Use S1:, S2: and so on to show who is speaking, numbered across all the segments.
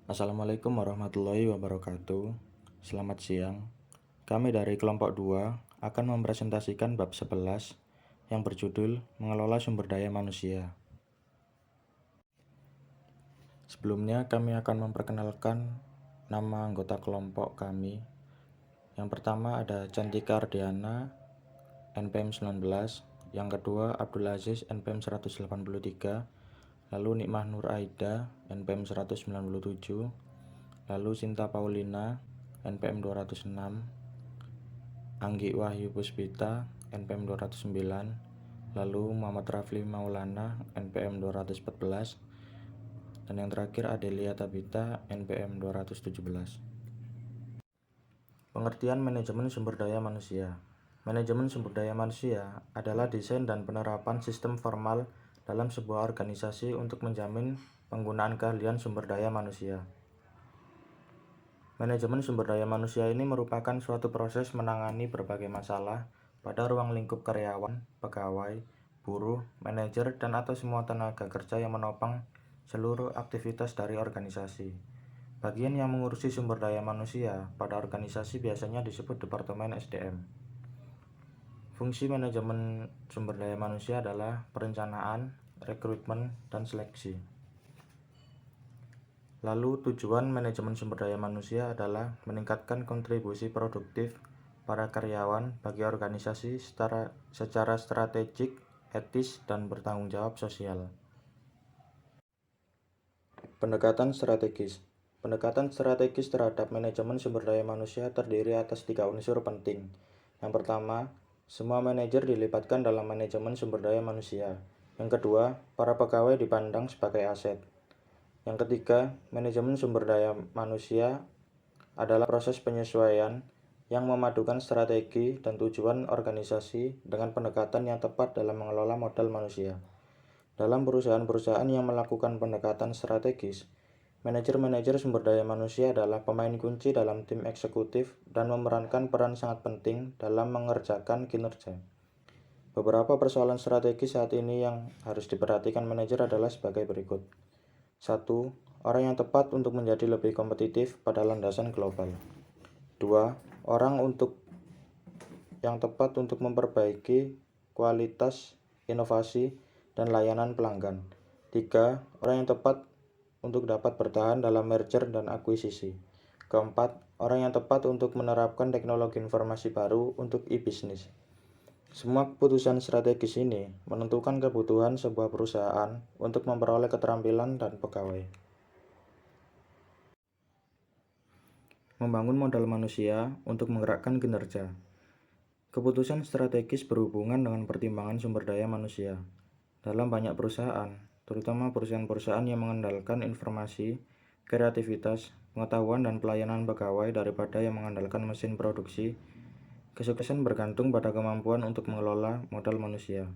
S1: Assalamualaikum warahmatullahi wabarakatuh. Selamat siang. Kami dari kelompok 2 akan mempresentasikan bab 11 yang berjudul Mengelola Sumber Daya Manusia. Sebelumnya kami akan memperkenalkan nama anggota kelompok kami. Yang pertama ada Cantika Ardiana, NPM 19. Yang kedua Abdul Aziz, NPM 183. Lalu Nikmah Nur Aida, NPM 197. Lalu Sinta Paulina, NPM 206, Anggi Wahyu Puspita, NPM 209, lalu Muhammad Rafli Maulana, NPM 214, dan yang terakhir Adelia Tabita, NPM 217. Pengertian manajemen sumber daya manusia. Manajemen sumber daya manusia adalah desain dan penerapan sistem formal dalam sebuah organisasi untuk menjamin penggunaan keahlian sumber daya manusia. Manajemen sumber daya manusia ini merupakan suatu proses menangani berbagai masalah pada ruang lingkup karyawan, pegawai, buruh, manajer, dan atau semua tenaga kerja yang menopang seluruh aktivitas dari organisasi. Bagian yang mengurusi sumber daya manusia pada organisasi biasanya disebut Departemen SDM. Fungsi manajemen sumber daya manusia adalah perencanaan, rekrutmen, dan seleksi. Lalu tujuan manajemen sumber daya manusia adalah meningkatkan kontribusi produktif para karyawan bagi organisasi secara strategik, etis, dan bertanggung jawab sosial. Pendekatan strategis. Pendekatan strategis terhadap manajemen sumber daya manusia terdiri atas 3 unsur penting. Yang pertama, semua manajer dilibatkan dalam manajemen sumber daya manusia. Yang kedua, para pegawai dipandang sebagai aset. Yang ketiga, manajemen sumber daya manusia adalah proses penyesuaian yang memadukan strategi dan tujuan organisasi dengan pendekatan yang tepat dalam mengelola modal manusia. Dalam perusahaan-perusahaan yang melakukan pendekatan strategis, manajer-manajer sumber daya manusia adalah pemain kunci dalam tim eksekutif dan memerankan peran sangat penting dalam mengerjakan kinerja. Beberapa persoalan strategis saat ini yang harus diperhatikan manajer adalah sebagai berikut. 1. Orang yang tepat untuk menjadi lebih kompetitif pada landasan global. 2. Orang yang tepat untuk memperbaiki kualitas, inovasi, dan layanan pelanggan. 3. Orang yang tepat untuk dapat bertahan dalam merger dan akuisisi. 4. Orang yang tepat untuk menerapkan teknologi informasi baru untuk e-bisnis. Semua keputusan strategis ini menentukan kebutuhan sebuah perusahaan untuk memperoleh keterampilan dan pegawai. Membangun modal manusia untuk menggerakkan kinerja. Keputusan strategis berhubungan dengan pertimbangan sumber daya manusia. Dalam banyak perusahaan, terutama perusahaan-perusahaan yang mengandalkan informasi, kreativitas, pengetahuan, dan pelayanan pegawai daripada yang mengandalkan mesin produksi, kesuksesan bergantung pada kemampuan untuk mengelola modal manusia.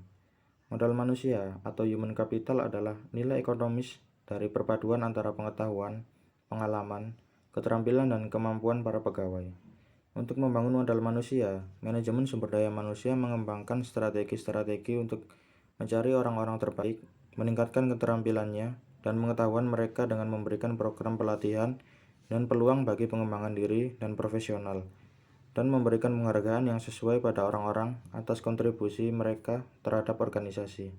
S1: Modal manusia atau human capital adalah nilai ekonomis dari perpaduan antara pengetahuan, pengalaman, keterampilan, dan kemampuan para pegawai. Untuk membangun modal manusia, manajemen sumber daya manusia mengembangkan strategi-strategi untuk mencari orang-orang terbaik, meningkatkan keterampilannya, dan pengetahuan mereka dengan memberikan program pelatihan dan peluang bagi pengembangan diri dan profesional, dan memberikan penghargaan yang sesuai pada orang-orang atas kontribusi mereka terhadap organisasi.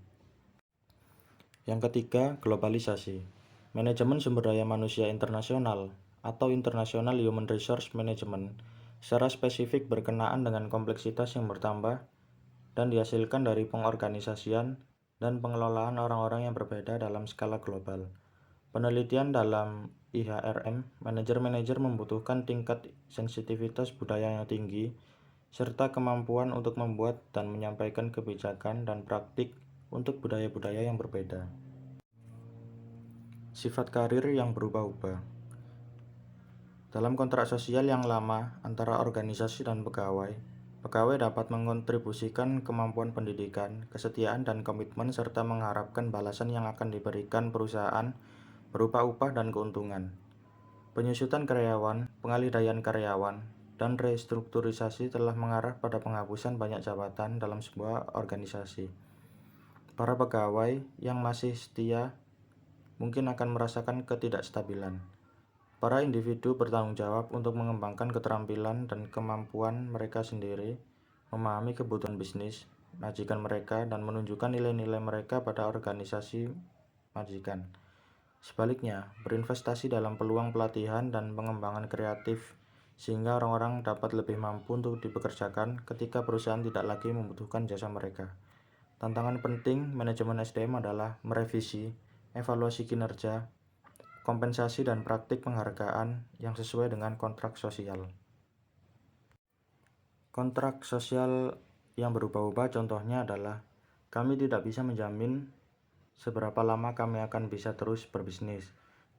S1: Yang ketiga, globalisasi. Manajemen sumber daya manusia internasional atau International Human Resource Management secara spesifik berkenaan dengan kompleksitas yang bertambah dan dihasilkan dari pengorganisasian dan pengelolaan orang-orang yang berbeda dalam skala global. Penelitian dalam IHRM, manajer-manajer membutuhkan tingkat sensitivitas budaya yang tinggi, serta kemampuan untuk membuat dan menyampaikan kebijakan dan praktik untuk budaya-budaya yang berbeda. Sifat karir yang berubah-ubah. Dalam kontrak sosial yang lama antara organisasi dan pegawai, pegawai dapat mengontribusikan kemampuan pendidikan, kesetiaan, dan komitmen serta mengharapkan balasan yang akan diberikan perusahaan berupa upah dan keuntungan. Penyusutan karyawan, pengalihdayan karyawan, dan restrukturisasi telah mengarah pada penghapusan banyak jabatan dalam sebuah organisasi. Para pegawai yang masih setia mungkin akan merasakan ketidakstabilan. Para individu bertanggung jawab untuk mengembangkan keterampilan dan kemampuan mereka sendiri, memahami kebutuhan bisnis majikan mereka, dan menunjukkan nilai-nilai mereka pada organisasi majikan. Sebaliknya, berinvestasi dalam peluang pelatihan dan pengembangan kreatif sehingga orang-orang dapat lebih mampu untuk dipekerjakan ketika perusahaan tidak lagi membutuhkan jasa mereka. Tantangan penting manajemen SDM adalah merevisi, evaluasi kinerja, kompensasi dan praktik penghargaan yang sesuai dengan kontrak sosial. Kontrak sosial yang berubah-ubah contohnya adalah kami tidak bisa menjamin seberapa lama kami akan bisa terus berbisnis.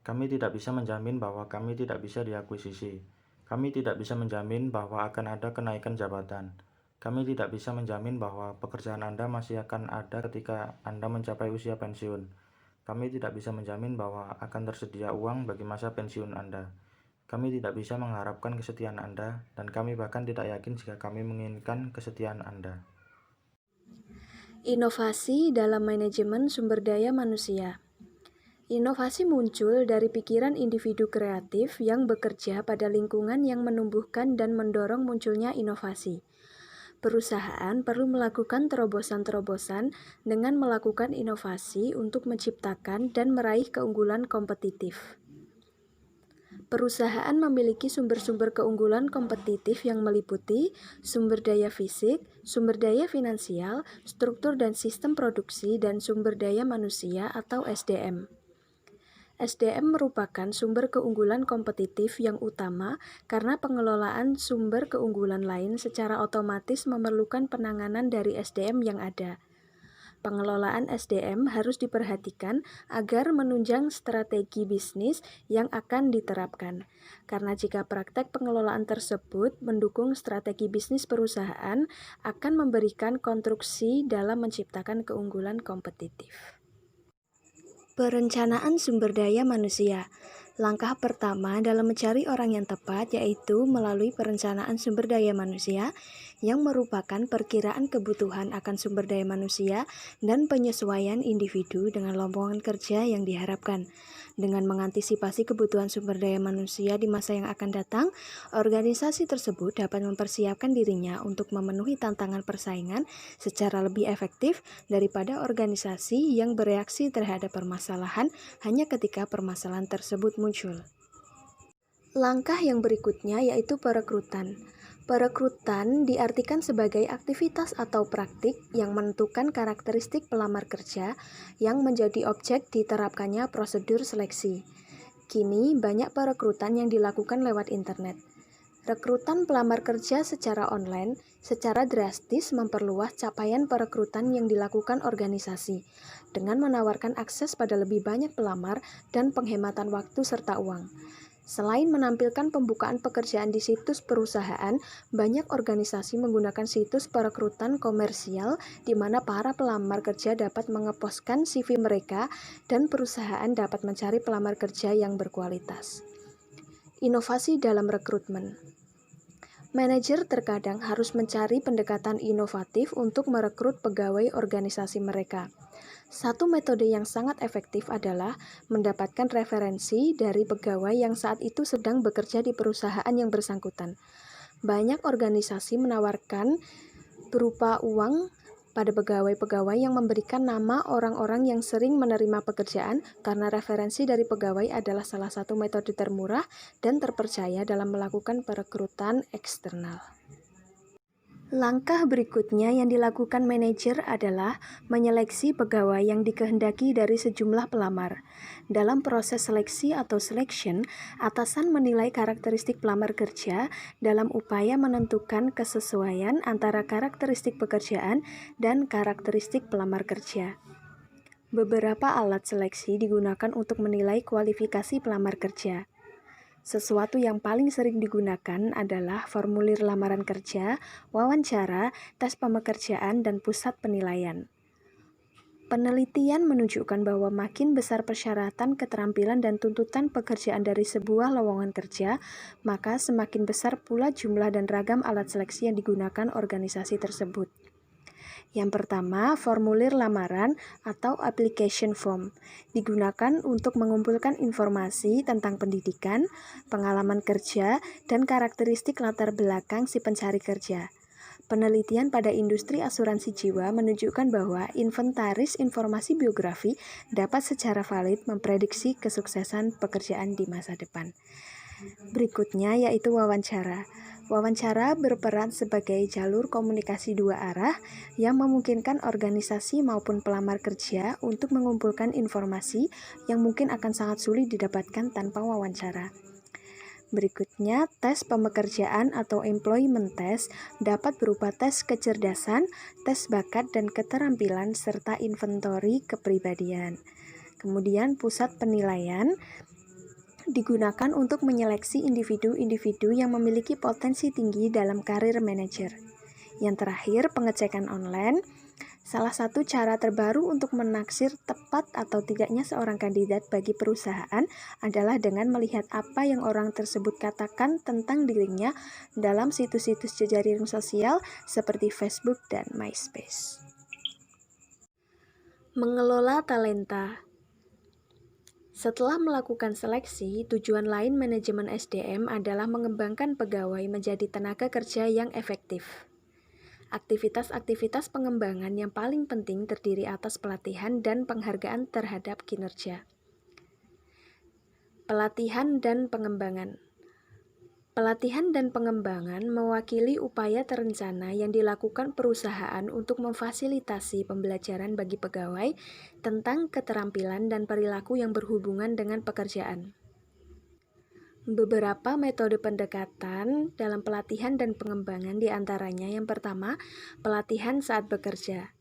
S1: Kami tidak bisa menjamin bahwa kami tidak bisa diakuisisi. Kami tidak bisa menjamin bahwa akan ada kenaikan jabatan. Kami tidak bisa menjamin bahwa pekerjaan Anda masih akan ada ketika Anda mencapai usia pensiun. Kami tidak bisa menjamin bahwa akan tersedia uang bagi masa pensiun Anda. Kami tidak bisa mengharapkan kesetiaan Anda, dan kami bahkan tidak yakin jika kami menginginkan kesetiaan Anda.
S2: Inovasi dalam manajemen sumber daya manusia. Inovasi muncul dari pikiran individu kreatif yang bekerja pada lingkungan yang menumbuhkan dan mendorong munculnya inovasi. Perusahaan perlu melakukan terobosan-terobosan dengan melakukan inovasi untuk menciptakan dan meraih keunggulan kompetitif. Perusahaan memiliki sumber-sumber keunggulan kompetitif yang meliputi sumber daya fisik, sumber daya finansial, struktur dan sistem produksi, dan sumber daya manusia atau SDM. SDM merupakan sumber keunggulan kompetitif yang utama karena pengelolaan sumber keunggulan lain secara otomatis memerlukan penanganan dari SDM yang ada. Pengelolaan SDM harus diperhatikan agar menunjang strategi bisnis yang akan diterapkan. Karena jika praktek pengelolaan tersebut mendukung strategi bisnis perusahaan, akan memberikan konstruksi dalam menciptakan keunggulan kompetitif. Perencanaan sumber daya manusia. Langkah pertama dalam mencari orang yang tepat yaitu melalui perencanaan sumber daya manusia yang merupakan perkiraan kebutuhan akan sumber daya manusia dan penyesuaian individu dengan lowongan kerja yang diharapkan. Dengan mengantisipasi kebutuhan sumber daya manusia di masa yang akan datang, organisasi tersebut dapat mempersiapkan dirinya untuk memenuhi tantangan persaingan secara lebih efektif daripada organisasi yang bereaksi terhadap permasalahan hanya ketika permasalahan tersebut muncul. Langkah yang berikutnya yaitu perekrutan. Perekrutan diartikan sebagai aktivitas atau praktik yang menentukan karakteristik pelamar kerja yang menjadi objek diterapkannya prosedur seleksi. Kini banyak perekrutan yang dilakukan lewat internet. Rekrutan pelamar kerja secara online secara drastis memperluas capaian perekrutan yang dilakukan organisasi dengan menawarkan akses pada lebih banyak pelamar dan penghematan waktu serta uang. Selain menampilkan pembukaan pekerjaan di situs perusahaan, banyak organisasi menggunakan situs perekrutan komersial di mana para pelamar kerja dapat mengeposkan CV mereka dan perusahaan dapat mencari pelamar kerja yang berkualitas. Inovasi dalam rekrutmen. Manajer terkadang harus mencari pendekatan inovatif untuk merekrut pegawai organisasi mereka. Satu metode yang sangat efektif adalah mendapatkan referensi dari pegawai yang saat itu sedang bekerja di perusahaan yang bersangkutan. Banyak organisasi menawarkan berupa uang pada pegawai-pegawai yang memberikan nama orang-orang yang sering menerima pekerjaan karena referensi dari pegawai adalah salah satu metode termurah dan terpercaya dalam melakukan perekrutan eksternal. Langkah berikutnya yang dilakukan manajer adalah menyeleksi pegawai yang dikehendaki dari sejumlah pelamar. Dalam proses seleksi atau selection, atasan menilai karakteristik pelamar kerja dalam upaya menentukan kesesuaian antara karakteristik pekerjaan dan karakteristik pelamar kerja. Beberapa alat seleksi digunakan untuk menilai kualifikasi pelamar kerja. Sesuatu yang paling sering digunakan adalah formulir lamaran kerja, wawancara, tes pemekerjaan, dan pusat penilaian. Penelitian menunjukkan bahwa makin besar persyaratan keterampilan dan tuntutan pekerjaan dari sebuah lowongan kerja, maka semakin besar pula jumlah dan ragam alat seleksi yang digunakan organisasi tersebut. Yang pertama, formulir lamaran atau application form digunakan untuk mengumpulkan informasi tentang pendidikan, pengalaman kerja, dan karakteristik latar belakang si pencari kerja. Penelitian pada industri asuransi jiwa menunjukkan bahwa inventaris informasi biografi dapat secara valid memprediksi kesuksesan pekerjaan di masa depan. Berikutnya yaitu wawancara. Wawancara berperan sebagai jalur komunikasi dua arah yang memungkinkan organisasi maupun pelamar kerja untuk mengumpulkan informasi yang mungkin akan sangat sulit didapatkan tanpa wawancara. Berikutnya, tes pemekerjaan atau employment test dapat berupa tes kecerdasan, tes bakat dan keterampilan, serta inventory kepribadian. Kemudian, pusat penilaian digunakan untuk menyeleksi individu-individu yang memiliki potensi tinggi dalam karir manajer. Yang terakhir, pengecekan online. Salah satu cara terbaru untuk menaksir tepat atau tidaknya seorang kandidat bagi perusahaan adalah dengan melihat apa yang orang tersebut katakan tentang dirinya dalam situs-situs jejaring sosial seperti Facebook dan MySpace. Mengelola talenta. Setelah melakukan seleksi, tujuan lain manajemen SDM adalah mengembangkan pegawai menjadi tenaga kerja yang efektif. Aktivitas-aktivitas pengembangan yang paling penting terdiri atas pelatihan dan penghargaan terhadap kinerja. Pelatihan dan pengembangan. Pelatihan dan pengembangan mewakili upaya terencana yang dilakukan perusahaan untuk memfasilitasi pembelajaran bagi pegawai tentang keterampilan dan perilaku yang berhubungan dengan pekerjaan. Beberapa metode pendekatan dalam pelatihan dan pengembangan diantaranya yang pertama, pelatihan saat bekerja.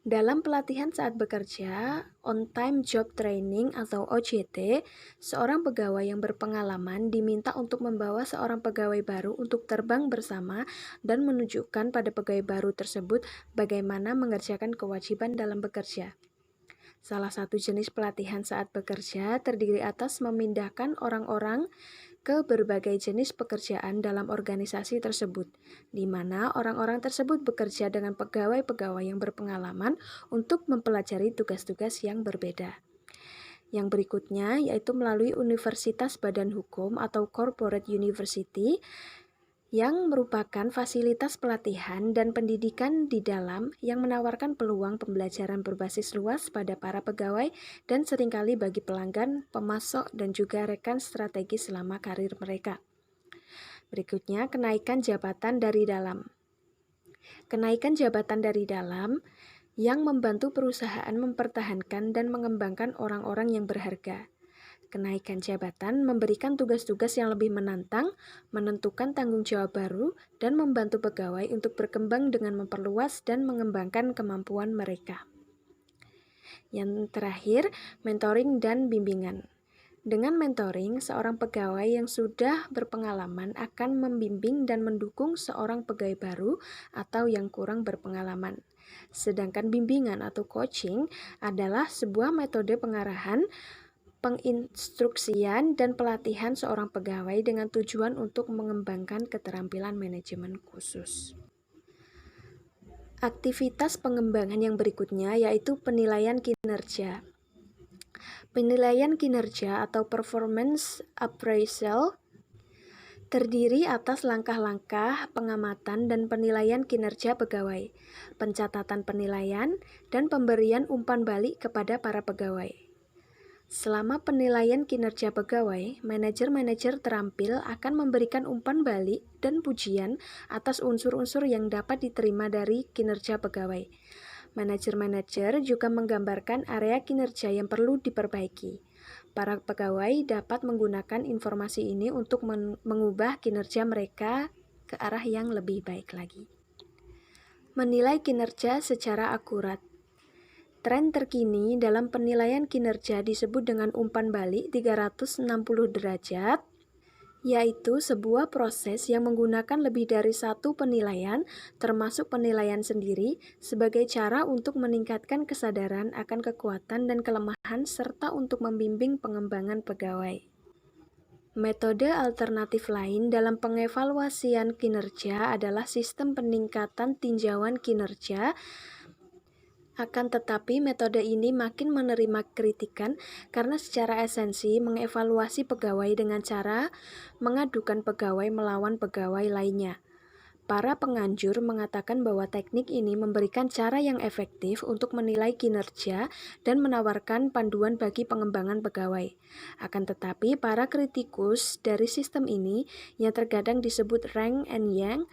S2: Dalam pelatihan saat bekerja, on-time job training atau OJT, seorang pegawai yang berpengalaman diminta untuk membawa seorang pegawai baru untuk terbang bersama dan menunjukkan pada pegawai baru tersebut bagaimana mengerjakan kewajiban dalam bekerja. Salah satu jenis pelatihan saat bekerja terdiri atas memindahkan orang-orang ke berbagai jenis pekerjaan dalam organisasi tersebut, di mana orang-orang tersebut bekerja dengan pegawai-pegawai yang berpengalaman untuk mempelajari tugas-tugas yang berbeda. Yang berikutnya yaitu melalui Universitas Badan Hukum atau Corporate University, yang merupakan fasilitas pelatihan dan pendidikan di dalam yang menawarkan peluang pembelajaran berbasis luas pada para pegawai dan seringkali bagi pelanggan, pemasok, dan juga rekan strategis selama karir mereka. Berikutnya, kenaikan jabatan dari dalam. Kenaikan jabatan dari dalam yang membantu perusahaan mempertahankan dan mengembangkan orang-orang yang berharga. Kenaikan jabatan memberikan tugas-tugas yang lebih menantang, menentukan tanggung jawab baru, dan membantu pegawai untuk berkembang dengan memperluas dan mengembangkan kemampuan mereka. Yang terakhir, mentoring dan bimbingan. Dengan mentoring, seorang pegawai yang sudah berpengalaman akan membimbing dan mendukung seorang pegawai baru atau yang kurang berpengalaman. Sedangkan bimbingan atau coaching adalah sebuah metode pengarahan, penginstruksian, dan pelatihan seorang pegawai dengan tujuan untuk mengembangkan keterampilan manajemen khusus. Aktivitas pengembangan yang berikutnya yaitu penilaian kinerja. Penilaian kinerja atau performance appraisal terdiri atas langkah-langkah pengamatan dan penilaian kinerja pegawai, pencatatan penilaian, dan pemberian umpan balik kepada para pegawai. Selama penilaian kinerja pegawai, manajer-manajer terampil akan memberikan umpan balik dan pujian atas unsur-unsur yang dapat diterima dari kinerja pegawai. Manajer-manajer juga menggambarkan area kinerja yang perlu diperbaiki. Para pegawai dapat menggunakan informasi ini untuk mengubah kinerja mereka ke arah yang lebih baik lagi. Menilai kinerja secara akurat. Tren terkini dalam penilaian kinerja disebut dengan umpan balik 360 derajat, yaitu sebuah proses yang menggunakan lebih dari satu penilaian, termasuk penilaian sendiri, sebagai cara untuk meningkatkan kesadaran akan kekuatan dan kelemahan serta untuk membimbing pengembangan pegawai. Metode alternatif lain dalam pengevaluasian kinerja adalah sistem peningkatan tinjauan kinerja. Akan tetapi, metode ini makin menerima kritikan karena secara esensi mengevaluasi pegawai dengan cara mengadukan pegawai melawan pegawai lainnya. Para penganjur mengatakan bahwa teknik ini memberikan cara yang efektif untuk menilai kinerja dan menawarkan panduan bagi pengembangan pegawai. Akan tetapi, para kritikus dari sistem ini, yang terkadang disebut Rank and Yang,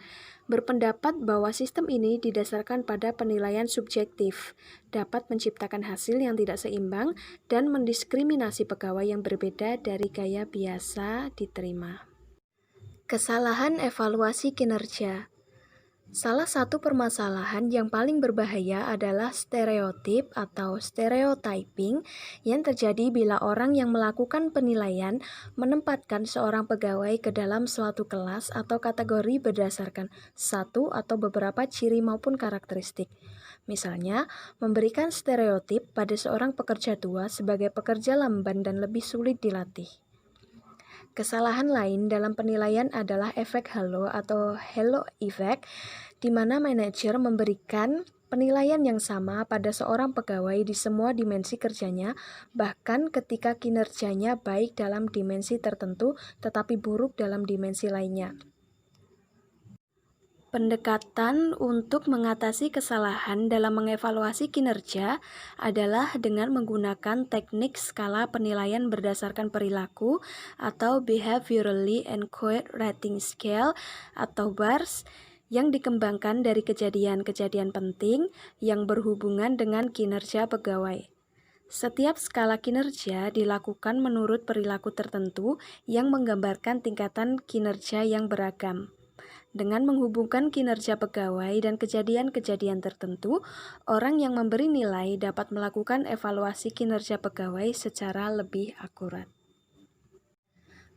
S2: berpendapat bahwa sistem ini didasarkan pada penilaian subjektif, dapat menciptakan hasil yang tidak seimbang, dan mendiskriminasi pegawai yang berbeda dari gaya biasa diterima. Kesalahan evaluasi kinerja. Salah satu permasalahan yang paling berbahaya adalah stereotip atau stereotyping yang terjadi bila orang yang melakukan penilaian menempatkan seorang pegawai ke dalam suatu kelas atau kategori berdasarkan satu atau beberapa ciri maupun karakteristik. Misalnya, memberikan stereotip pada seorang pekerja tua sebagai pekerja lamban dan lebih sulit dilatih. Kesalahan lain dalam penilaian adalah efek halo atau halo effect, di mana manajer memberikan penilaian yang sama pada seorang pegawai di semua dimensi kerjanya, bahkan ketika kinerjanya baik dalam dimensi tertentu tetapi buruk dalam dimensi lainnya. Pendekatan untuk mengatasi kesalahan dalam mengevaluasi kinerja adalah dengan menggunakan teknik skala penilaian berdasarkan perilaku atau Behaviorally Encoded Rating Scale atau BARS yang dikembangkan dari kejadian-kejadian penting yang berhubungan dengan kinerja pegawai. Setiap skala kinerja dilakukan menurut perilaku tertentu yang menggambarkan tingkatan kinerja yang beragam. Dengan menghubungkan kinerja pegawai dan kejadian-kejadian tertentu, orang yang memberi nilai dapat melakukan evaluasi kinerja pegawai secara lebih akurat.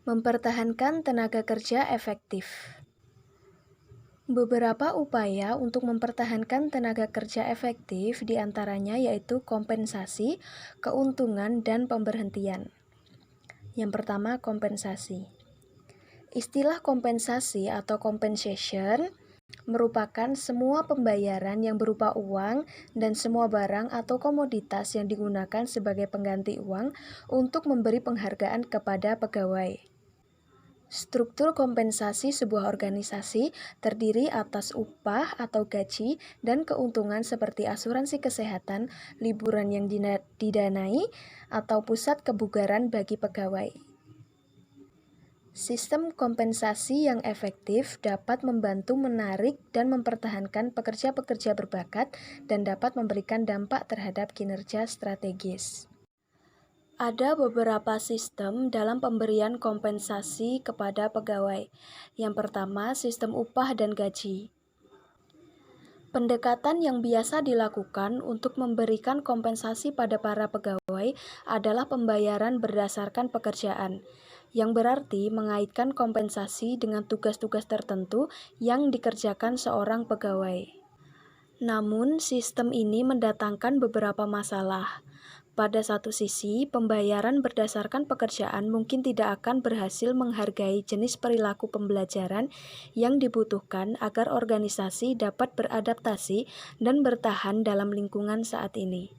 S2: Mempertahankan tenaga kerja efektif. Beberapa upaya untuk mempertahankan tenaga kerja efektif diantaranya yaitu kompensasi, keuntungan, dan pemberhentian. Yang pertama, kompensasi. Istilah kompensasi atau compensation merupakan semua pembayaran yang berupa uang dan semua barang atau komoditas yang digunakan sebagai pengganti uang untuk memberi penghargaan kepada pegawai. Struktur kompensasi sebuah organisasi terdiri atas upah atau gaji dan keuntungan seperti asuransi kesehatan, liburan yang didanai, atau pusat kebugaran bagi pegawai. Sistem kompensasi yang efektif dapat membantu menarik dan mempertahankan pekerja-pekerja berbakat dan dapat memberikan dampak terhadap kinerja strategis. Ada beberapa sistem dalam pemberian kompensasi kepada pegawai. Yang pertama, sistem upah dan gaji. Pendekatan yang biasa dilakukan untuk memberikan kompensasi pada para pegawai adalah pembayaran berdasarkan pekerjaan, yang berarti mengaitkan kompensasi dengan tugas-tugas tertentu yang dikerjakan seorang pegawai. Namun, sistem ini mendatangkan beberapa masalah. Pada satu sisi, pembayaran berdasarkan pekerjaan mungkin tidak akan berhasil menghargai jenis perilaku pembelajaran yang dibutuhkan agar organisasi dapat beradaptasi dan bertahan dalam lingkungan saat ini.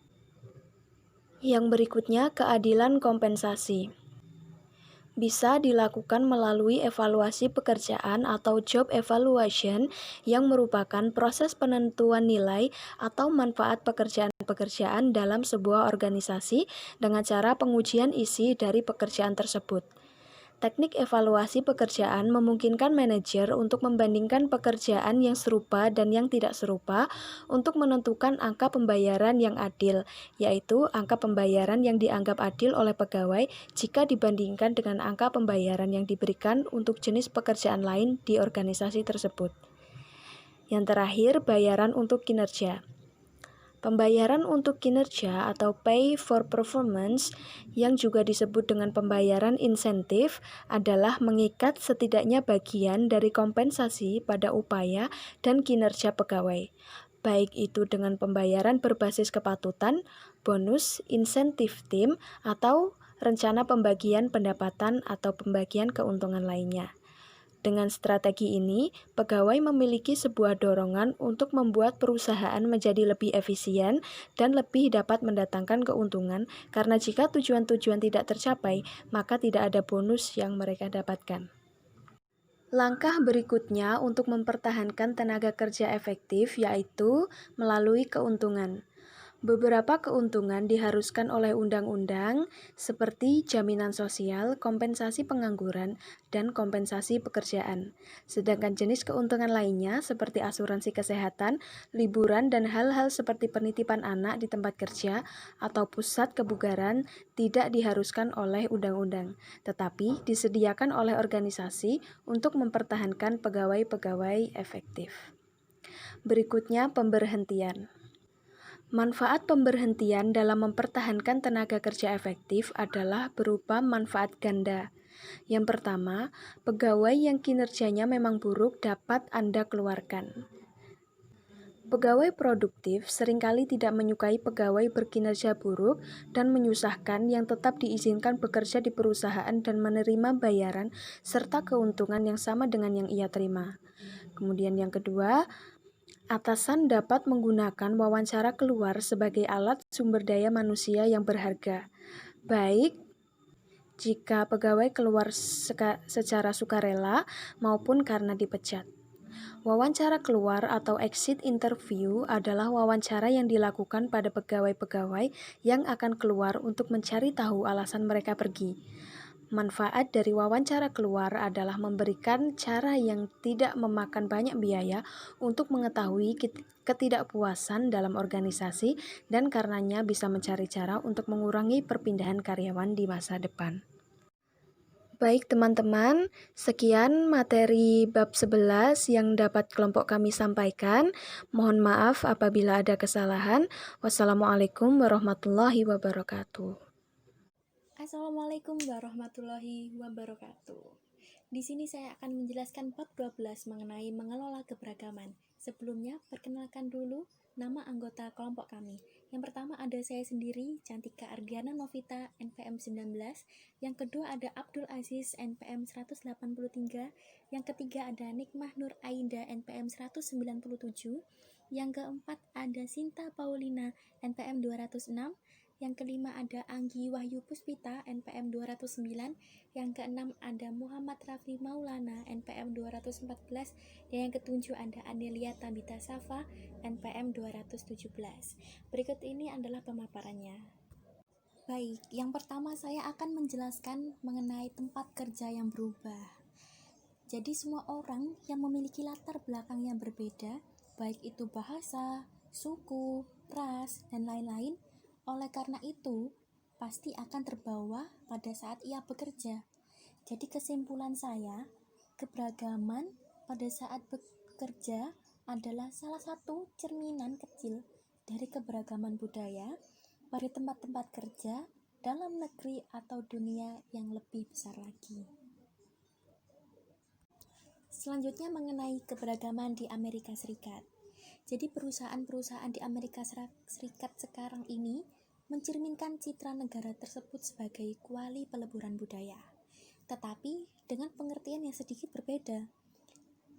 S2: Yang berikutnya, keadilan kompensasi. Bisa dilakukan melalui evaluasi pekerjaan atau job evaluation yang merupakan proses penentuan nilai atau manfaat pekerjaan-pekerjaan dalam sebuah organisasi dengan cara pengujian isi dari pekerjaan tersebut. Teknik evaluasi pekerjaan memungkinkan manajer untuk membandingkan pekerjaan yang serupa dan yang tidak serupa untuk menentukan angka pembayaran yang adil, yaitu angka pembayaran yang dianggap adil oleh pegawai jika dibandingkan dengan angka pembayaran yang diberikan untuk jenis pekerjaan lain di organisasi tersebut. Yang terakhir, bayaran untuk kinerja. Pembayaran untuk kinerja atau pay for performance yang juga disebut dengan pembayaran insentif adalah mengikat setidaknya bagian dari kompensasi pada upaya dan kinerja pegawai, baik itu dengan pembayaran berbasis kepatutan, bonus, insentif tim, atau rencana pembagian pendapatan atau pembagian keuntungan lainnya. Dengan strategi ini, pegawai memiliki sebuah dorongan untuk membuat perusahaan menjadi lebih efisien dan lebih dapat mendatangkan keuntungan, karena jika tujuan-tujuan tidak tercapai, maka tidak ada bonus yang mereka dapatkan. Langkah berikutnya untuk mempertahankan tenaga kerja efektif yaitu melalui keuntungan. Beberapa keuntungan diharuskan oleh undang-undang seperti jaminan sosial, kompensasi pengangguran, dan kompensasi pekerjaan. Sedangkan jenis keuntungan lainnya seperti asuransi kesehatan, liburan, dan hal-hal seperti penitipan anak di tempat kerja atau pusat kebugaran tidak diharuskan oleh undang-undang, tetapi disediakan oleh organisasi untuk mempertahankan pegawai-pegawai efektif. Berikutnya, pemberhentian. Manfaat pemberhentian dalam mempertahankan tenaga kerja efektif adalah berupa manfaat ganda. Yang pertama, pegawai yang kinerjanya memang buruk dapat Anda keluarkan. Pegawai produktif seringkali tidak menyukai pegawai berkinerja buruk dan menyusahkan yang tetap diizinkan bekerja di perusahaan dan menerima bayaran serta keuntungan yang sama dengan yang ia terima. Kemudian yang kedua, atasan dapat menggunakan wawancara keluar sebagai alat sumber daya manusia yang berharga, baik jika pegawai keluar secara sukarela maupun karena dipecat. Wawancara keluar atau exit interview adalah wawancara yang dilakukan pada pegawai-pegawai yang akan keluar untuk mencari tahu alasan mereka pergi. Manfaat dari wawancara keluar adalah memberikan cara yang tidak memakan banyak biaya untuk mengetahui ketidakpuasan dalam organisasi dan karenanya bisa mencari cara untuk mengurangi perpindahan karyawan di masa depan. Baik teman-teman, sekian materi bab 11 yang dapat kelompok kami sampaikan. Mohon maaf apabila ada kesalahan. Wassalamualaikum warahmatullahi wabarakatuh.
S3: Assalamualaikum warahmatullahi wabarakatuh. Di sini saya akan menjelaskan bab 12 mengenai mengelola keberagaman. Sebelumnya, perkenalkan dulu nama anggota kelompok kami. Yang pertama ada saya sendiri, Cantika Ardiana Novita, NPM 19. Yang kedua ada Abdul Aziz, NPM 183. Yang ketiga ada Nikmah Nur Aida, NPM 197. Yang keempat ada Sinta Paulina, NPM 206. Yang kelima ada Anggi Wahyu Puspita, NPM 209. Yang keenam ada Muhammad Rafli Maulana, NPM 214. Dan yang ketujuh ada Anelia Tabita Safa, NPM 217. Berikut ini adalah pemaparannya. Baik, yang pertama saya akan menjelaskan mengenai tempat kerja yang berubah. Jadi semua orang yang memiliki latar belakang yang berbeda, baik itu bahasa, suku, ras, dan lain-lain, oleh karena itu, pasti akan terbawa pada saat ia bekerja. Jadi kesimpulan saya, keberagaman pada saat bekerja adalah salah satu cerminan kecil dari keberagaman budaya pada tempat-tempat kerja dalam negeri atau dunia yang lebih besar lagi. Selanjutnya mengenai keberagaman di Amerika Serikat. Jadi perusahaan-perusahaan di Amerika Serikat sekarang ini mencerminkan citra negara tersebut sebagai kuali peleburan budaya. Tetapi dengan pengertian yang sedikit berbeda.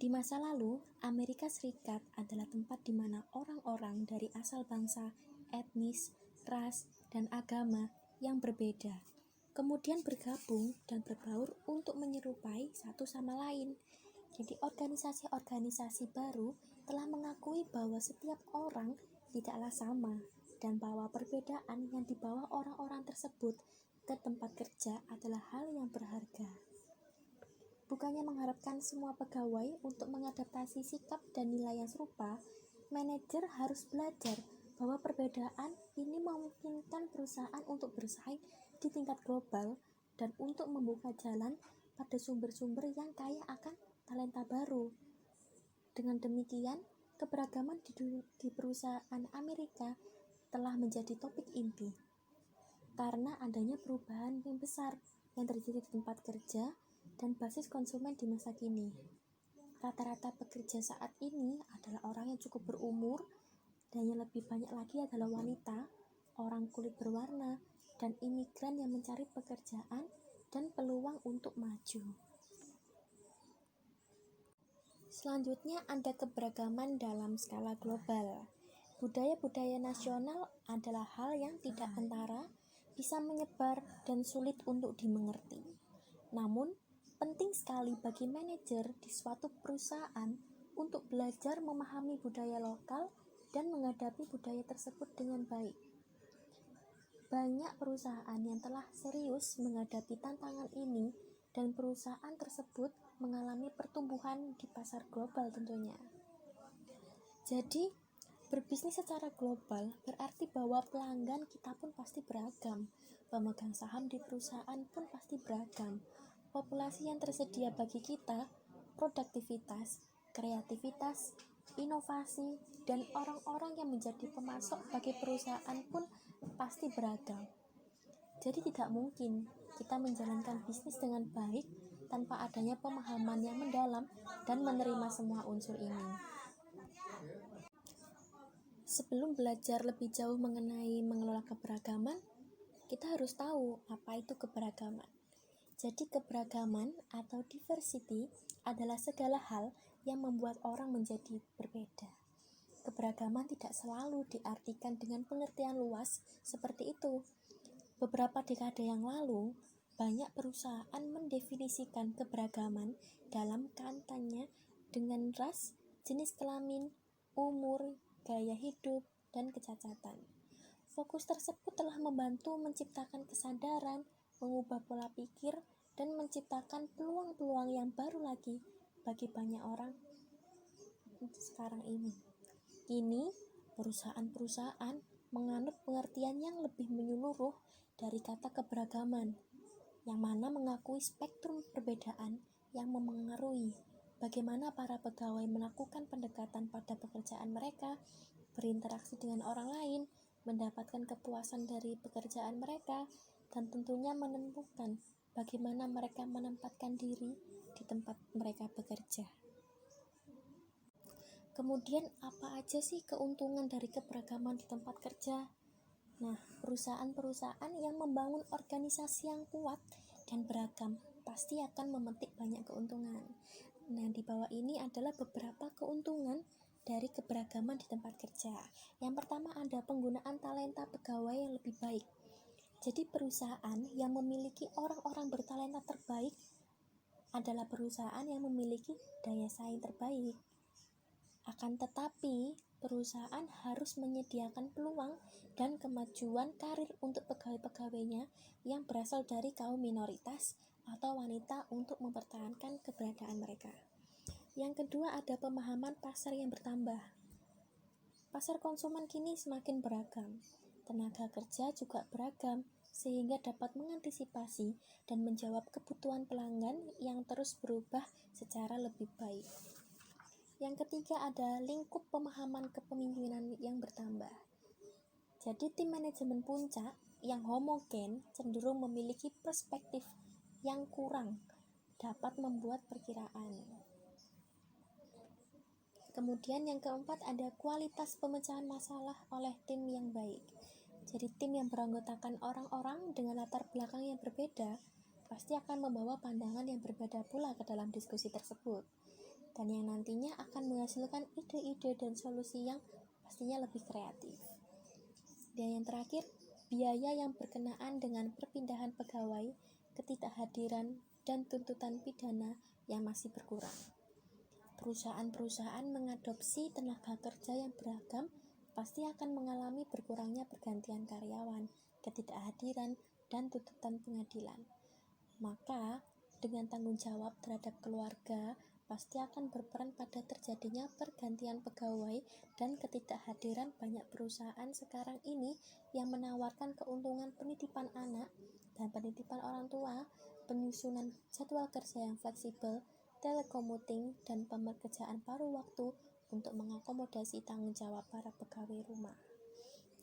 S3: Di masa lalu, Amerika Serikat adalah tempat di mana orang-orang dari asal bangsa, etnis, ras, dan agama yang berbeda kemudian bergabung dan berbaur untuk menyerupai satu sama lain. Jadi organisasi-organisasi baru telah mengakui bahwa setiap orang tidaklah sama dan bahwa perbedaan yang dibawa orang-orang tersebut ke tempat kerja adalah hal yang berharga. Bukannya mengharapkan semua pegawai untuk mengadaptasi sikap dan nilai yang serupa, manajer harus belajar bahwa perbedaan ini memungkinkan perusahaan untuk bersaing di tingkat global dan untuk membuka jalan pada sumber-sumber yang kaya akan talenta baru. Dengan demikian, keberagaman di perusahaan Amerika telah menjadi topik inti karena adanya perubahan yang besar yang terjadi di tempat kerja dan basis konsumen di masa kini. Rata-rata pekerja saat ini adalah orang yang cukup berumur dan yang lebih banyak lagi adalah wanita, orang kulit berwarna, dan imigran yang mencari pekerjaan dan peluang untuk maju. Selanjutnya ada keberagaman dalam skala global. Budaya-budaya nasional adalah hal yang tidak kentara, bisa menyebar dan sulit untuk dimengerti. Namun, penting sekali bagi manajer di suatu perusahaan untuk belajar memahami budaya lokal dan menghadapi budaya tersebut dengan baik. Banyak perusahaan yang telah serius menghadapi tantangan ini dan perusahaan tersebut mengalami pertumbuhan di pasar global tentunya. Jadi, berbisnis secara global berarti bahwa pelanggan kita pun pasti beragam, pemegang saham di perusahaan pun pasti beragam, populasi yang tersedia bagi kita, produktivitas, kreativitas, inovasi, dan orang-orang yang menjadi pemasok bagi perusahaan pun pasti beragam. Jadi tidak mungkin kita menjalankan bisnis dengan baik tanpa adanya pemahaman yang mendalam dan menerima semua unsur ini. Sebelum belajar lebih jauh mengenai mengelola keberagaman, kita harus tahu apa itu keberagaman. Jadi keberagaman atau diversity adalah segala hal yang membuat orang menjadi berbeda. Keberagaman tidak selalu diartikan dengan pengertian luas seperti itu. Beberapa dekade yang lalu, banyak perusahaan mendefinisikan keberagaman dalam kaitannya dengan ras, jenis kelamin, umur, gaya hidup, dan kecacatan. Fokus tersebut telah membantu menciptakan kesadaran, mengubah pola pikir, dan menciptakan peluang-peluang yang baru lagi bagi banyak orang sekarang ini. Kini, perusahaan-perusahaan menganut pengertian yang lebih menyeluruh dari kata keberagaman, yang mana mengakui spektrum perbedaan yang memengaruhi bagaimana para pegawai melakukan pendekatan pada pekerjaan mereka, berinteraksi dengan orang lain, mendapatkan kepuasan dari pekerjaan mereka, dan tentunya menentukan bagaimana mereka menempatkan diri di tempat mereka bekerja. Kemudian apa aja sih keuntungan dari keberagaman di tempat kerja? Nah, perusahaan-perusahaan yang membangun organisasi yang kuat dan beragam pasti akan memetik banyak keuntungan. Nah, di bawah ini adalah beberapa keuntungan dari keberagaman di tempat kerja. Yang pertama ada penggunaan talenta pegawai yang lebih baik. Jadi perusahaan yang memiliki orang-orang bertalenta terbaik adalah perusahaan yang memiliki daya saing terbaik. Akan tetapi, perusahaan harus menyediakan peluang dan kemajuan karir untuk pegawai-pegawainya yang berasal dari kaum minoritas atau wanita untuk mempertahankan keberadaan mereka. Yang kedua ada pemahaman pasar yang bertambah. Pasar konsumen kini semakin beragam. Tenaga kerja juga beragam sehingga dapat mengantisipasi dan menjawab kebutuhan pelanggan yang terus berubah secara lebih baik. Yang ketiga ada lingkup pemahaman kepemimpinan yang bertambah. Jadi tim manajemen puncak yang homogen cenderung memiliki perspektif yang kurang dapat membuat perkiraan. Kemudian yang keempat ada kualitas pemecahan masalah oleh tim yang baik. Jadi tim yang beranggotakan orang-orang dengan latar belakang yang berbeda pasti akan membawa pandangan yang berbeda pula ke dalam diskusi tersebut, dan yang nantinya akan menghasilkan ide-ide dan solusi yang pastinya lebih kreatif. Dan yang terakhir, biaya yang berkenaan dengan perpindahan pegawai, ketidakhadiran, dan tuntutan pidana yang masih berkurang. Perusahaan-perusahaan mengadopsi tenaga kerja yang beragam pasti akan mengalami berkurangnya pergantian karyawan, ketidakhadiran, dan tuntutan pengadilan. Maka, dengan tanggung jawab terhadap keluarga, pasti akan berperan pada terjadinya pergantian pegawai dan ketidakhadiran banyak perusahaan sekarang ini yang menawarkan keuntungan penitipan anak dan penitipan orang tua, penyusunan jadwal kerja yang fleksibel, telecommuting, dan pekerjaan paruh waktu untuk mengakomodasi tanggung jawab para pegawai rumah.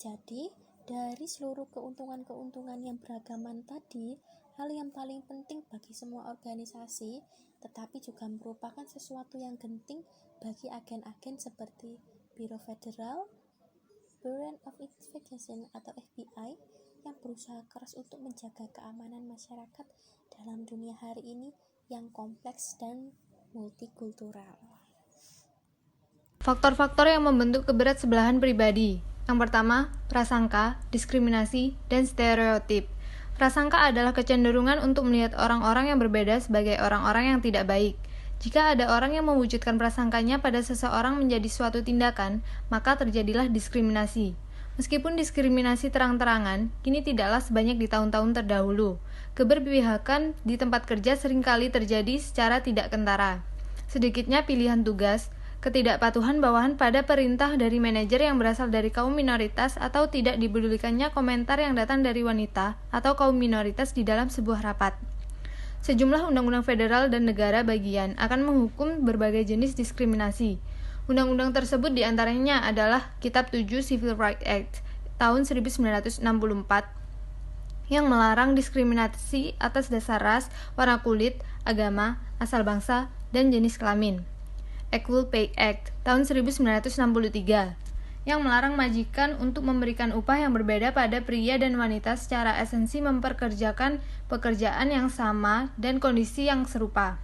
S3: Jadi, dari seluruh keuntungan-keuntungan yang beragaman tadi, hal yang paling penting bagi semua organisasi, tetapi juga merupakan sesuatu yang genting bagi agen-agen seperti Biro Federal, Bureau of Investigation atau FBI, seharusnya berusaha keras untuk menjaga keamanan masyarakat dalam dunia hari ini yang kompleks dan multikultural.
S4: Faktor-faktor yang membentuk keberat-sebelahan pribadi. Yang pertama, prasangka, diskriminasi, dan stereotip. Prasangka adalah kecenderungan untuk melihat orang-orang yang berbeda sebagai orang-orang yang tidak baik. Jika ada orang yang mewujudkan prasangkanya pada seseorang menjadi suatu tindakan, maka terjadilah diskriminasi. Meskipun diskriminasi terang-terangan, kini tidaklah sebanyak di tahun-tahun terdahulu. Keberpihakan di tempat kerja seringkali terjadi secara tidak kentara. Sedikitnya pilihan tugas, ketidakpatuhan bawahan pada perintah dari manajer yang berasal dari kaum minoritas atau tidak dipedulikannya komentar yang datang dari wanita atau kaum minoritas di dalam sebuah rapat. Sejumlah undang-undang federal dan negara bagian akan menghukum berbagai jenis diskriminasi. Undang-undang tersebut diantaranya adalah Kitab 7 Civil Rights Act tahun 1964 yang melarang diskriminasi atas dasar ras, warna kulit, agama, asal bangsa, dan jenis kelamin. Equal Pay Act tahun 1963 yang melarang majikan untuk memberikan upah yang berbeda pada pria dan wanita secara esensi memperkerjakan pekerjaan yang sama dan kondisi yang serupa.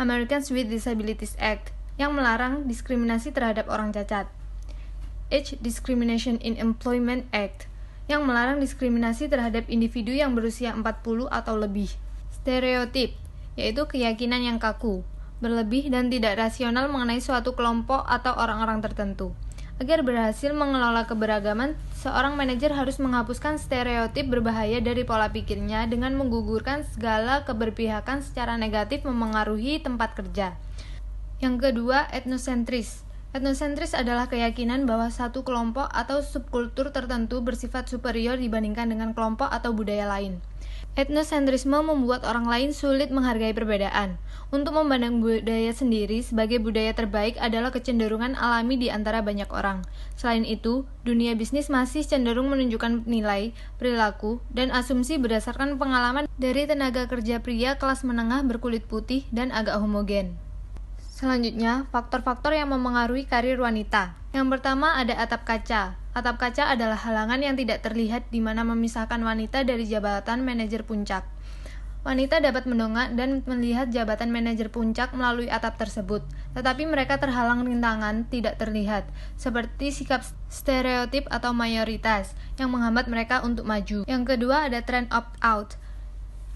S4: Americans with Disabilities Act yang melarang diskriminasi terhadap orang cacat. Age Discrimination in Employment Act yang melarang diskriminasi terhadap individu yang berusia 40 atau lebih. Stereotip, yaitu keyakinan yang kaku, berlebih dan tidak rasional mengenai suatu kelompok atau orang-orang tertentu. Agar berhasil mengelola keberagaman, seorang manajer harus menghapuskan stereotip berbahaya dari pola pikirnya dengan menggugurkan segala keberpihakan secara negatif memengaruhi tempat kerja. Yang kedua, etnosentris. Etnosentris adalah keyakinan bahwa satu kelompok atau subkultur tertentu bersifat superior dibandingkan dengan kelompok atau budaya lain. Etnosentrisme membuat orang lain sulit menghargai perbedaan. Untuk memandang budaya sendiri sebagai budaya terbaik adalah kecenderungan alami di antara banyak orang. Selain itu, dunia bisnis masih cenderung menunjukkan nilai, perilaku, dan asumsi berdasarkan pengalaman dari tenaga kerja pria kelas menengah berkulit putih dan agak homogen. Selanjutnya, faktor-faktor yang memengaruhi karir wanita. Yang pertama ada atap kaca. Atap kaca adalah halangan yang tidak terlihat di mana memisahkan wanita dari jabatan manajer puncak. Wanita dapat mendongak dan melihat jabatan manajer puncak melalui atap tersebut, tetapi mereka terhalang rintangan tidak terlihat, seperti sikap stereotip atau mayoritas yang menghambat mereka untuk maju. Yang kedua ada tren opt-out.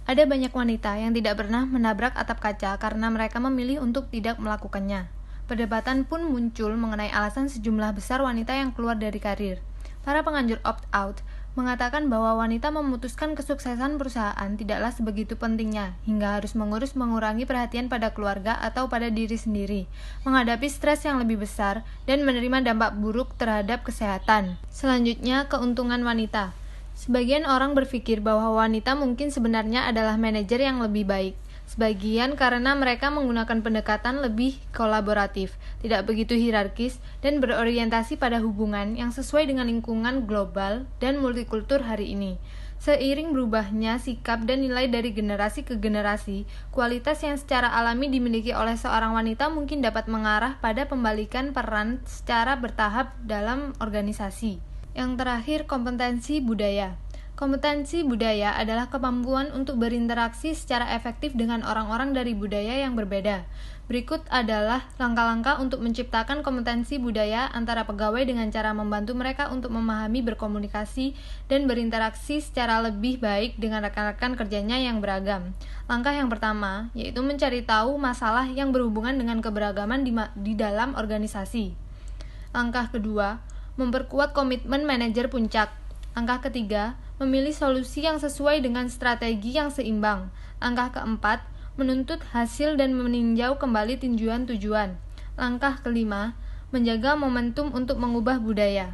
S4: Ada banyak wanita yang tidak pernah menabrak atap kaca karena mereka memilih untuk tidak melakukannya. Perdebatan pun muncul mengenai alasan sejumlah besar wanita yang keluar dari karir. Para penganjur opt-out mengatakan bahwa wanita memutuskan kesuksesan perusahaan tidaklah sebegitu pentingnya, hingga harus mengurangi perhatian pada keluarga atau pada diri sendiri, menghadapi stres yang lebih besar, dan menerima dampak buruk terhadap kesehatan. Selanjutnya, keuntungan wanita. Sebagian orang berpikir bahwa wanita mungkin sebenarnya adalah manajer yang lebih baik. Sebagian karena mereka menggunakan pendekatan lebih kolaboratif, tidak begitu hierarkis, dan berorientasi pada hubungan yang sesuai dengan lingkungan global dan multikultur hari ini. Seiring berubahnya sikap dan nilai dari generasi ke generasi, kualitas yang secara alami dimiliki oleh seorang wanita mungkin dapat mengarah pada pembalikan peran secara bertahap dalam organisasi. Yang terakhir, kompetensi budaya. Kompetensi budaya adalah kemampuan untuk berinteraksi secara efektif dengan orang-orang dari budaya yang berbeda. Berikut adalah langkah-langkah untuk menciptakan kompetensi budaya antara pegawai dengan cara membantu mereka untuk memahami, berkomunikasi, dan berinteraksi secara lebih baik dengan rekan-rekan kerjanya yang beragam. Langkah yang pertama, yaitu mencari tahu masalah yang berhubungan dengan keberagaman di dalam organisasi. Langkah kedua, memperkuat komitmen manajer puncak. Langkah ketiga, memilih solusi yang sesuai dengan strategi yang seimbang. Langkah keempat, menuntut hasil dan meninjau kembali tujuan-tujuan. Langkah kelima, menjaga momentum untuk mengubah budaya.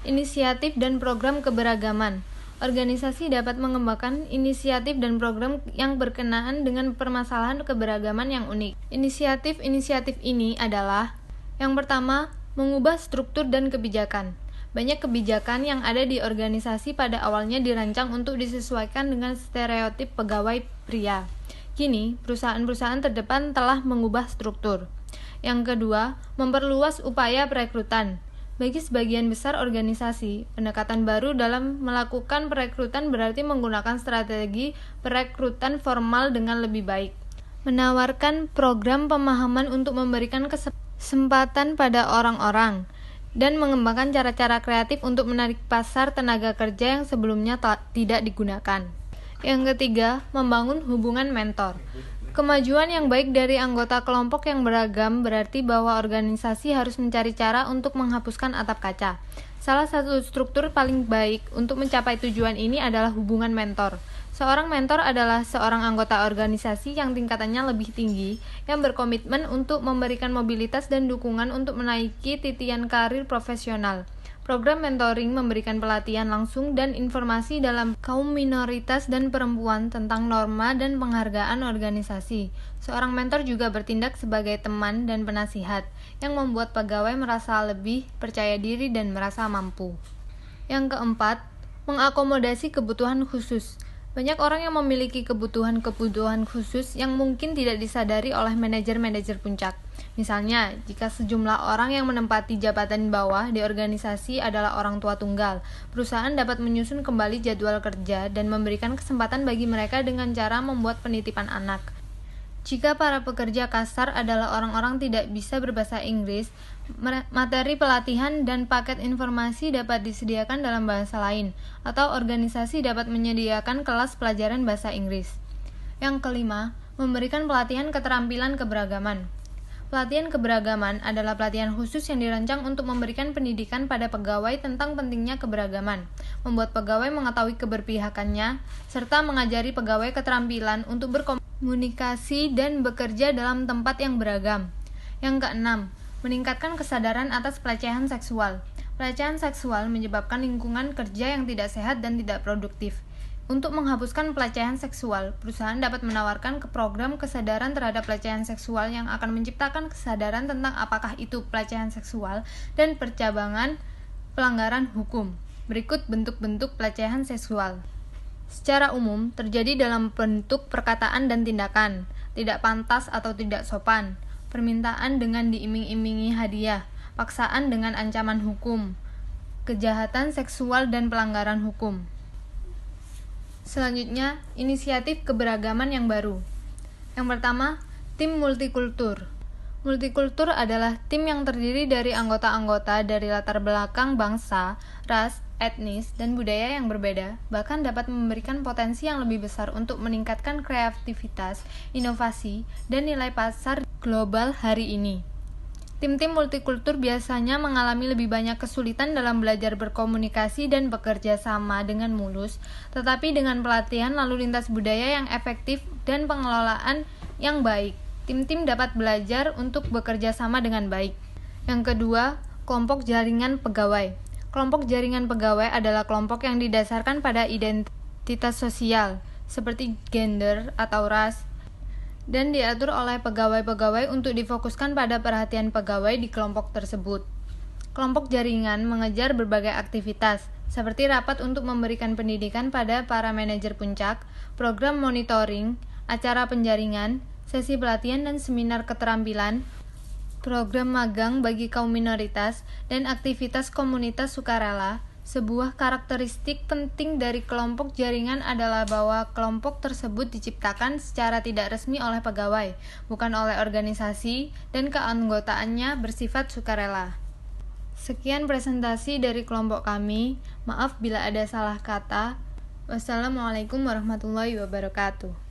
S4: Inisiatif dan program keberagaman. Organisasi dapat mengembangkan inisiatif dan program yang berkenaan dengan permasalahan keberagaman yang unik. Inisiatif-inisiatif ini adalah: yang pertama, mengubah struktur dan kebijakan. Banyak kebijakan yang ada di organisasi pada awalnya dirancang untuk disesuaikan dengan stereotip pegawai pria. Kini, perusahaan-perusahaan terdepan telah mengubah struktur. Yang kedua, memperluas upaya perekrutan. Bagi sebagian besar organisasi, pendekatan baru dalam melakukan perekrutan berarti menggunakan strategi perekrutan formal dengan lebih baik. Menawarkan program pemahaman untuk memberikan kesempatan pada orang-orang, dan mengembangkan cara-cara kreatif untuk menarik pasar tenaga kerja yang sebelumnya tidak digunakan. Yang ketiga, membangun hubungan mentor. Kemajuan yang baik dari anggota kelompok yang beragam berarti bahwa organisasi harus mencari cara untuk menghapuskan atap kaca. Salah satu struktur paling baik untuk mencapai tujuan ini adalah hubungan mentor. Seorang mentor adalah seorang anggota organisasi yang tingkatannya lebih tinggi, yang berkomitmen untuk memberikan mobilitas dan dukungan untuk menaiki titian karir profesional. Program mentoring memberikan pelatihan langsung dan informasi dalam kaum minoritas dan perempuan tentang norma dan penghargaan organisasi. Seorang mentor juga bertindak sebagai teman dan penasihat, yang membuat pegawai merasa lebih percaya diri dan merasa mampu. Yang keempat, mengakomodasi kebutuhan khusus. Banyak orang yang memiliki kebutuhan-kebutuhan khusus yang mungkin tidak disadari oleh manajer-manajer puncak. Misalnya, jika sejumlah orang yang menempati jabatan bawah di organisasi adalah orang tua tunggal, perusahaan dapat menyusun kembali jadwal kerja dan memberikan kesempatan bagi mereka dengan cara membuat penitipan anak. Jika para pekerja kasar adalah orang-orang tidak bisa berbahasa Inggris, materi pelatihan dan paket informasi dapat disediakan dalam bahasa lain, atau organisasi dapat menyediakan kelas pelajaran bahasa Inggris. Yang kelima, memberikan pelatihan keterampilan keberagaman. Pelatihan keberagaman adalah pelatihan khusus yang dirancang untuk memberikan pendidikan pada pegawai tentang pentingnya keberagaman, membuat pegawai mengetahui keberpihakannya, serta mengajari pegawai keterampilan untuk berkomunikasi dan bekerja dalam tempat yang beragam. Yang keenam, meningkatkan kesadaran atas pelecehan seksual. Pelecehan seksual menyebabkan lingkungan kerja yang tidak sehat dan tidak produktif. Untuk menghapuskan pelecehan seksual, perusahaan dapat menawarkan program kesadaran terhadap pelecehan seksual yang akan menciptakan kesadaran tentang apakah itu pelecehan seksual dan percabangan pelanggaran hukum. Berikut bentuk-bentuk pelecehan seksual. Secara umum, terjadi dalam bentuk perkataan dan tindakan, tidak pantas atau tidak sopan, permintaan dengan diiming-imingi hadiah, paksaan dengan ancaman hukum, kejahatan seksual dan pelanggaran hukum. Selanjutnya, inisiatif keberagaman yang baru. Yang pertama, tim multikultur. Multikultur adalah tim yang terdiri dari anggota-anggota dari latar belakang bangsa, ras, etnis, dan budaya yang berbeda, bahkan dapat memberikan potensi yang lebih besar untuk meningkatkan kreativitas, inovasi, dan nilai pasar global hari ini. Tim-tim multikultur biasanya mengalami lebih banyak kesulitan dalam belajar berkomunikasi dan bekerja sama dengan mulus, tetapi dengan pelatihan lalu lintas budaya yang efektif dan pengelolaan yang baik, tim-tim dapat belajar untuk bekerja sama dengan baik. Yang kedua, kelompok jaringan pegawai. Kelompok jaringan pegawai adalah kelompok yang didasarkan pada identitas sosial, seperti gender atau ras, dan diatur oleh pegawai-pegawai untuk difokuskan pada perhatian pegawai di kelompok tersebut. Kelompok jaringan mengejar berbagai aktivitas, seperti rapat untuk memberikan pendidikan pada para manajer puncak, program monitoring, acara penjaringan, sesi pelatihan dan seminar keterampilan, program magang bagi kaum minoritas, dan aktivitas komunitas sukarela. Sebuah karakteristik penting dari kelompok jaringan adalah bahwa kelompok tersebut diciptakan secara tidak resmi oleh pegawai, bukan oleh organisasi, dan keanggotaannya bersifat sukarela. Sekian presentasi dari kelompok kami. Maaf bila ada salah kata. Wassalamualaikum warahmatullahi wabarakatuh.